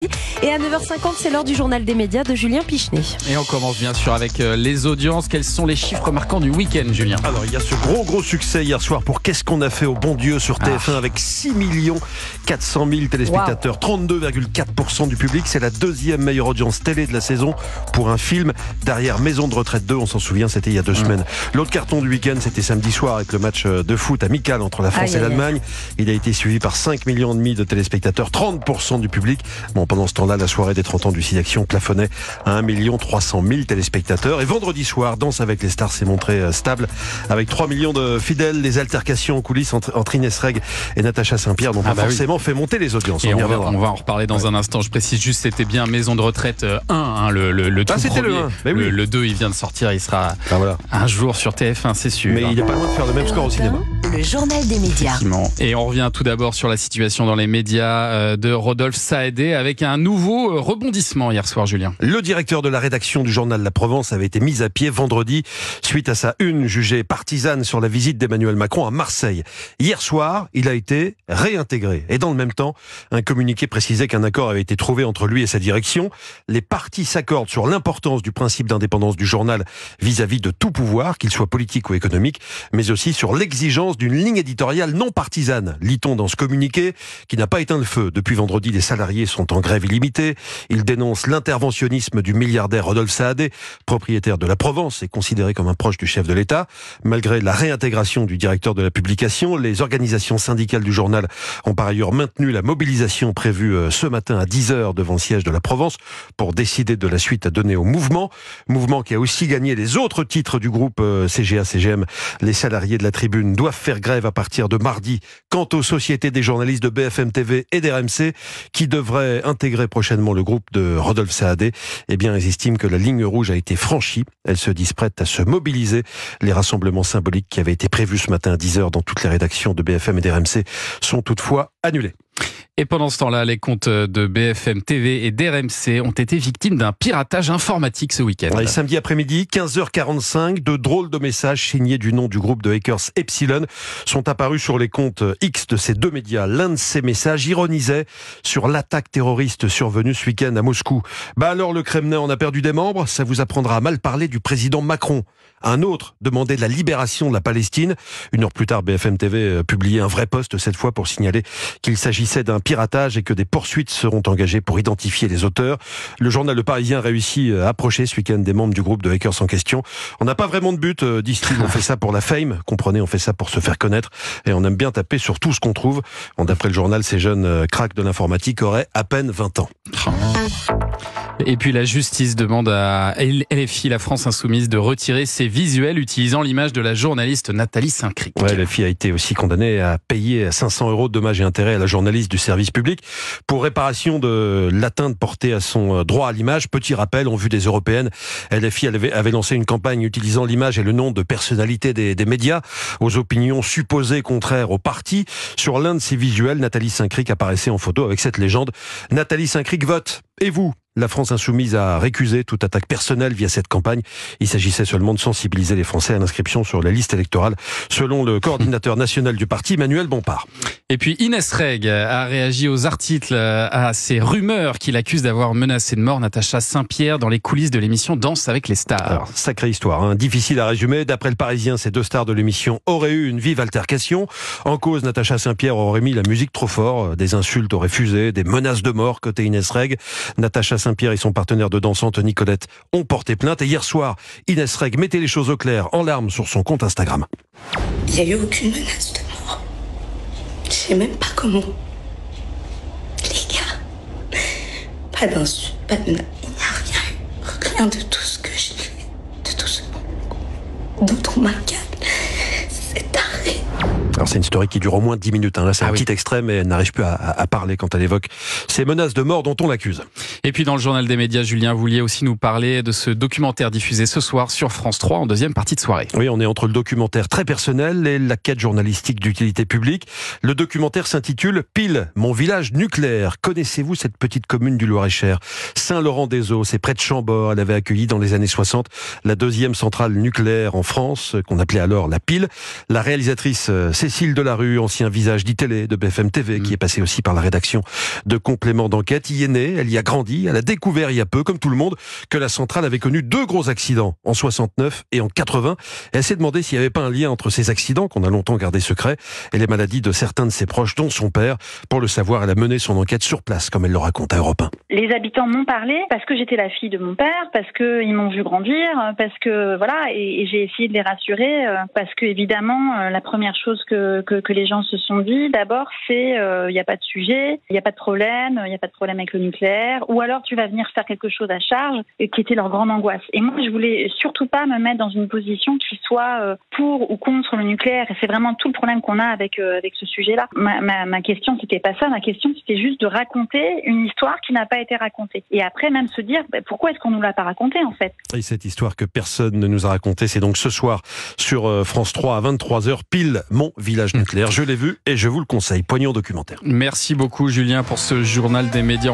Et à 9h50, c'est l'heure du journal des médias de Julien Pichenet. Et on commence bien sûr avec les audiences. Quels sont les chiffres marquants du week-end, Julien? Alors, il y a ce gros succès hier soir pour Qu'est-ce qu'on a fait au bon Dieu sur TF1 avec 6 400 000 téléspectateurs, 32,4% du public. C'est la deuxième meilleure audience télé de la saison pour un film derrière Maison de retraite 2. On s'en souvient, c'était il y a 2 semaines. L'autre carton du week-end, c'était samedi soir avec le match de foot amical entre la France et l'Allemagne. Il a été suivi par 5,5 millions de téléspectateurs, 30% du public. Bon, pendant ce temps-là, la soirée des 30 ans du SIDAction plafonnait à 1 300 000 téléspectateurs. Et vendredi soir, Danse avec les stars s'est montré stable avec 3 millions de fidèles. Les altercations en coulisses entre Inès Reg et Natacha Saint-Pierre n'ont pas forcément fait monter les audiences. Et on va en reparler dans un instant. Je précise juste, c'était bien Maison de retraite 1, le tout c'était premier. Le 1. Oui. Le 2, il vient de sortir. Il sera un jour sur TF1, c'est sûr. Mais il n'est pas loin de faire le même score au cinéma. Le journal des médias. Et on revient tout d'abord sur la situation dans les médias de Rodolphe Saadé avec un nouveau rebondissement hier soir, Julien. Le directeur de la rédaction du journal La Provence avait été mis à pied vendredi suite à sa une jugée partisane sur la visite d'Emmanuel Macron à Marseille. Hier soir, il a été réintégré. Et dans le même temps, un communiqué précisait qu'un accord avait été trouvé entre lui et sa direction. Les parties s'accordent sur l'importance du principe d'indépendance du journal vis-à-vis de tout pouvoir, qu'il soit politique ou économique, mais aussi sur l'exigence d'une ligne éditoriale non partisane. Lit-on dans ce communiqué qui n'a pas éteint le feu. Depuis vendredi, les salariés sont en grève illimitée. Ils dénoncent l'interventionnisme du milliardaire Rodolphe Saadé, propriétaire de La Provence et considéré comme un proche du chef de l'État. Malgré la réintégration du directeur de la publication, les organisations syndicales du journal ont par ailleurs maintenu la mobilisation prévue ce matin à 10h devant le siège de La Provence pour décider de la suite à donner au mouvement. Mouvement qui a aussi gagné les autres titres du groupe CGA-CGM. Les salariés de la Tribune doivent faire grève à partir de mardi. Quant aux sociétés des journalistes de BFM TV et d'RMC qui devraient intégrer prochainement le groupe de Rodolphe Saadé, eh bien, ils estiment que la ligne rouge a été franchie. Elles se disent prêtes à se mobiliser. Les rassemblements symboliques qui avaient été prévus ce matin à 10h dans toutes les rédactions de BFM et d'RMC sont toutefois annulés. Et pendant ce temps-là, les comptes de BFM TV et d'RMC ont été victimes d'un piratage informatique ce week-end. Et samedi après-midi, 15h45, de drôles de messages signés du nom du groupe de hackers Epsilon sont apparus sur les comptes X de ces 2 médias. L'un de ces messages ironisait sur l'attaque terroriste survenue ce week-end à Moscou. Alors le Kremlin en a perdu des membres, ça vous apprendra à mal parler du président Macron. Un autre demandait la libération de la Palestine. 1 heure plus tard, BFM TV publiait un vrai post cette fois pour signaler qu'il s'agissait d'un piratage et que des poursuites seront engagées pour identifier les auteurs. Le journal Le Parisien réussit à approcher ce week-end des membres du groupe de hackers en question. On n'a pas vraiment de but, disent-ils. On fait ça pour la fame. Comprenez, on fait ça pour se faire connaître. Et on aime bien taper sur tout ce qu'on trouve. D'après le journal, ces jeunes cracks de l'informatique auraient à peine 20 ans. Et puis la justice demande à LFI, la France Insoumise, de retirer ses visuels utilisant l'image de la journaliste Nathalie Saint-Cric. Ouais, LFI a été aussi condamnée à payer 500 € de dommages et intérêts à la journaliste du service public pour réparation de l'atteinte portée à son droit à l'image. Petit rappel, en vue des européennes, LFI avait lancé une campagne utilisant l'image et le nom de personnalités des médias aux opinions supposées contraires au parti. Sur l'un de ces visuels, Nathalie Saint-Cric apparaissait en photo avec cette légende: Nathalie Saint-Cric vote. Et vous? La France Insoumise a récusé toute attaque personnelle via cette campagne. Il s'agissait seulement de sensibiliser les Français à l'inscription sur la liste électorale, selon le coordinateur national du parti, Manuel Bompard. Et puis Inès Reg a réagi aux articles, à ces rumeurs qu'il accuse d'avoir menacé de mort Natacha Saint-Pierre dans les coulisses de l'émission Danse avec les stars. Alors, sacrée histoire, difficile à résumer. D'après le Parisien, ces 2 stars de l'émission auraient eu une vive altercation. En cause, Natacha Saint-Pierre aurait mis la musique trop fort, des insultes auraient fusé, des menaces de mort côté Inès Reg. Natacha Saint-Pierre et son partenaire de danse Anthony Colette ont porté plainte. Et hier soir, Inès Reg mettait les choses au clair en larmes sur son compte Instagram. Il n'y a eu aucune menace de mort. Je sais même pas comment. Les gars, pas d'insulte, pas de menace. Il n'y a rien de tout ce que j'ai fait, de tout ce dont on m'accable. C'est taré. Alors c'est une story qui dure au moins 10 minutes. Là c'est un petit extrait, mais elle n'arrive plus à parler quand elle évoque ces menaces de mort dont on l'accuse. Et puis dans le journal des médias, Julien, vous vouliez aussi nous parler de ce documentaire diffusé ce soir sur France 3 en deuxième partie de soirée. Oui, on est entre le documentaire très personnel et la quête journalistique d'utilité publique. Le documentaire s'intitule Pile, mon village nucléaire. Connaissez-vous cette petite commune du Loir-et-Cher? Saint-Laurent-des-Eaux, c'est près de Chambord. Elle avait accueilli dans les années 60 la 2e centrale nucléaire en France, qu'on appelait alors la Pile. La réalisatrice Cécile Cécile Delarue, ancien visage d'ITélé, de BFM TV, qui est passé aussi par la rédaction de compléments d'enquête, y est née, elle y a grandi, elle a découvert il y a peu, comme tout le monde, que la centrale avait connu 2 gros accidents, en 69 et en 80. Et elle s'est demandé s'il n'y avait pas un lien entre ces accidents, qu'on a longtemps gardé secret, et les maladies de certains de ses proches, dont son père. Pour le savoir, elle a mené son enquête sur place, comme elle le raconte à Europe 1. Les habitants m'ont parlé parce que j'étais la fille de mon père, parce qu'ils m'ont vu grandir, parce que voilà, et j'ai essayé de les rassurer, parce que évidemment, la première chose que les gens se sont dit, d'abord, c'est il n'y a pas de sujet, il n'y a pas de problème, il n'y a pas de problème avec le nucléaire, ou alors tu vas venir faire quelque chose à charge, qui était leur grande angoisse. Et moi, je voulais surtout pas me mettre dans une position qui soit pour ou contre le nucléaire. Et c'est vraiment tout le problème qu'on a avec ce sujet-là. Ma question, c'était pas ça. Ma question, c'était juste de raconter une histoire qui n'a pas été racontée. Et après, même se dire, pourquoi est-ce qu'on nous l'a pas racontée, en fait? Et cette histoire que personne ne nous a racontée, c'est donc ce soir sur France 3 à 23h, pile Mon village nucléaire. Je l'ai vu et je vous le conseille. Poignant documentaire. Merci beaucoup, Julien, pour ce journal des médias.